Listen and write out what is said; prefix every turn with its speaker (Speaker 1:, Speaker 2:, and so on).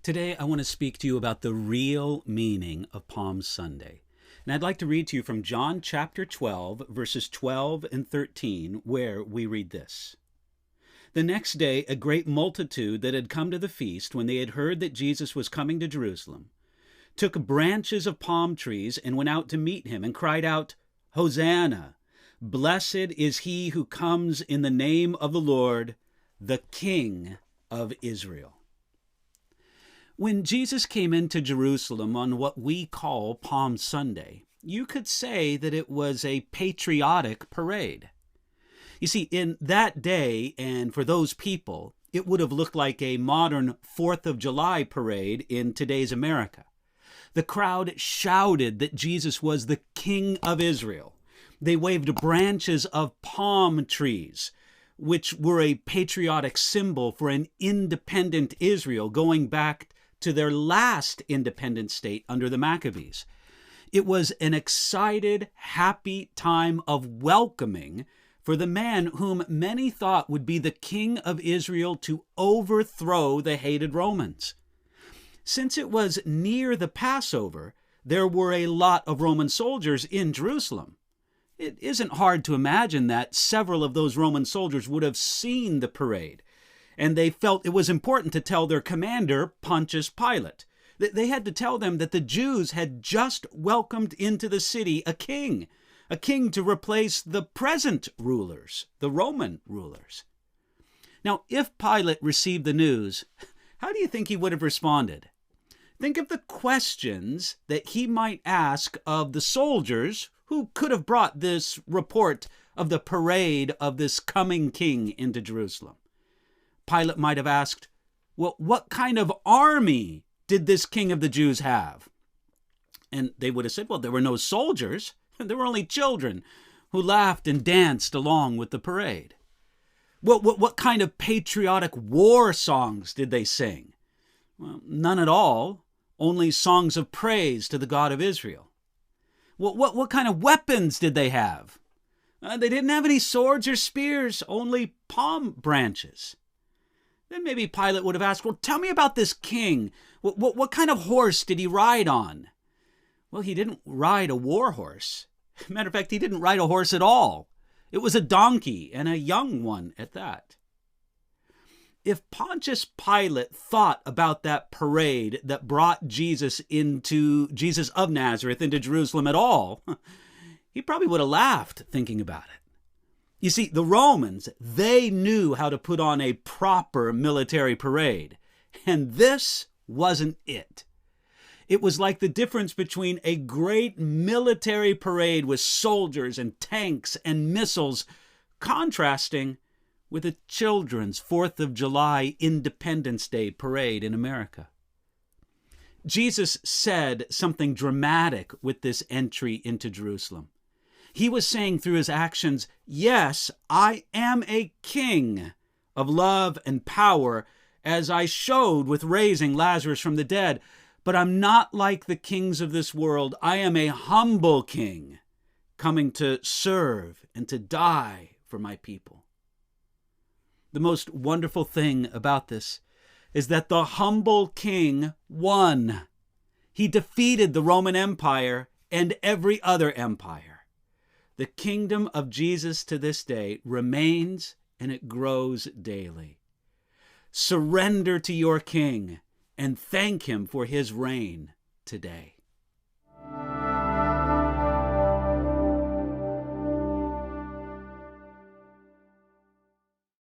Speaker 1: Today, I want to speak to you about the real meaning of Palm Sunday. And I'd like to read to you from John chapter 12, verses 12 and 13, where we read this. The next day, a great multitude that had come to the feast, when they had heard that Jesus was coming to Jerusalem, took branches of palm trees and went out to meet him and cried out, Hosanna! Blessed is he who comes in the name of the Lord, the King of Israel. When Jesus came into Jerusalem on what we call Palm Sunday, you could say that it was a patriotic parade. You see, in that day, and for those people, it would have looked like a modern 4th of July parade in today's America. The crowd shouted that Jesus was the King of Israel. They waved branches of palm trees, which were a patriotic symbol for an independent Israel going back to their last independent state under the Maccabees. It was an excited, happy time of welcoming for the man whom many thought would be the King of Israel to overthrow the hated Romans. Since it was near the Passover, there were a lot of Roman soldiers in Jerusalem. It isn't hard to imagine that several of those Roman soldiers would have seen the parade, and they felt it was important to tell their commander, Pontius Pilate. They had to tell them that the Jews had just welcomed into the city a king to replace the present rulers, the Roman rulers. Now, if Pilate received the news, how do you think he would have responded? Think of the questions that he might ask of the soldiers who could have brought this report of the parade of this coming king into Jerusalem. Pilate might have asked, well, what kind of army did this king of the Jews have? And they would have said, well, there were no soldiers. There were only children who laughed and danced along with the parade. Well, what kind of patriotic war songs did they sing? Well, none at all, only songs of praise to the God of Israel. What kind of weapons did they have? They didn't have any swords or spears, only palm branches. Then maybe Pilate would have asked, well, tell me about this king. What kind of horse did he ride on? Well, he didn't ride a war horse. Matter of fact, he didn't ride a horse at all. It was a donkey, and a young one at that. If Pontius Pilate thought about that parade that brought Jesus of Nazareth into Jerusalem at all, he probably would have laughed thinking about it. You see, the Romans, they knew how to put on a proper military parade, and this wasn't it. It was like the difference between a great military parade with soldiers and tanks and missiles contrasting with a children's 4th of July Independence Day parade in America. Jesus said something dramatic with this entry into Jerusalem. He was saying through his actions, yes, I am a king of love and power, as I showed with raising Lazarus from the dead, but I'm not like the kings of this world. I am a humble king, coming to serve and to die for my people. The most wonderful thing about this is that the humble king won. He defeated the Roman Empire and every other empire. The kingdom of Jesus to this day remains, and it grows daily. Surrender to your king and thank him for his reign today.